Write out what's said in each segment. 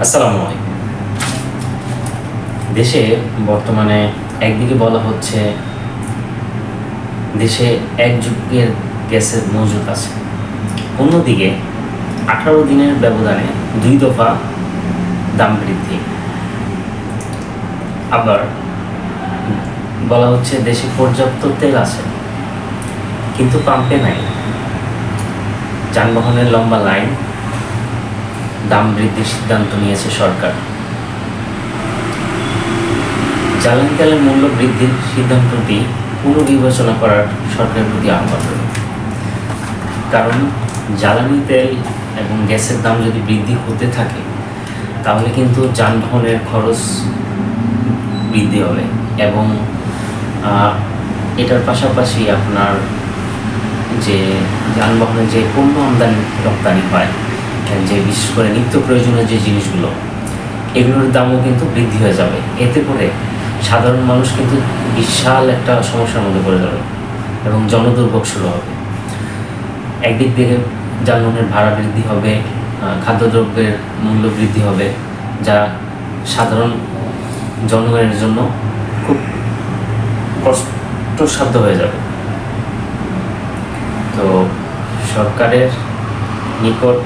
আসসালামু আলাইকুম। দেশে বর্তমানে একদিকে বলা হচ্ছে দেশে এক যুগের গ্যাসের মজুত আছে, অন্যদিকে 18 দিনের ব্যবধানে 2 দফা দাম বৃদ্ধি। আবার বলা হচ্ছে দেশে পর্যাপ্ত তেল আছে কিন্তু পাম্পে নাই, যানবাহনের লম্বা লাইন, দাম বৃদ্ধির সিদ্ধান্ত নিয়েছে সরকার। জ্বালানি তেলের মূল্য বৃদ্ধির সিদ্ধান্তটি পুনর্বিবেচনা করার সরকারের প্রতি আহ্বান রইল। কারণ জ্বালানি তেল এবং গ্যাসের দাম যদি বৃদ্ধি হতে থাকে তাহলে কিন্তু যানবাহনের খরচ বৃদ্ধি হবে এবং এটার পাশাপাশি আপনার যে যানবাহনের যে পণ্য আমদানি রপ্তানি হয়, যে বিশেষ করে নিত্য প্রয়োজনীয় যে জিনিসগুলো, এগুলোর দামও কিন্তু বৃদ্ধি হয়ে যাবে। এতে করে সাধারণ মানুষ কিন্তু বিশাল একটা সমস্যার মধ্যে পড়ে যাবে এবং জনদুর্ভোগ শুরু হবে। একদিক থেকে যানবাহনের ভাড়া বৃদ্ধি হবে, খাদ্যদ্রব্যের মূল্য বৃদ্ধি হবে, যা সাধারণ জনগণের জন্য খুব কষ্টসাধ্য হয়ে যাবে। তো সরকারের নিকট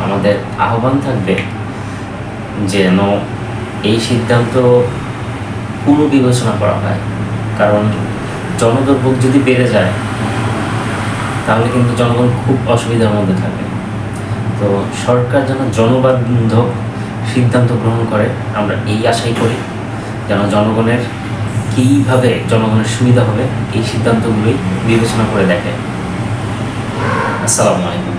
আমাদের আহ্বান থাকবে যেন এই সিদ্ধান্ত পুনর্বিবেচনা করা হয়। কারণ জনদুর্ভোগ যদি বেড়ে যায় তাহলে কিন্তু জনগণ খুব অসুবিধার মধ্যে থাকবে। তো সরকার যেন জনবান্ধব সিদ্ধান্ত গ্রহণ করে, আমরা এই আশাই করি, যেন জনগণের কীভাবে জনগণের সুবিধা হবে এই সিদ্ধান্তগুলোই বিবেচনা করে দেখে। আসসালামু আলাইকুম।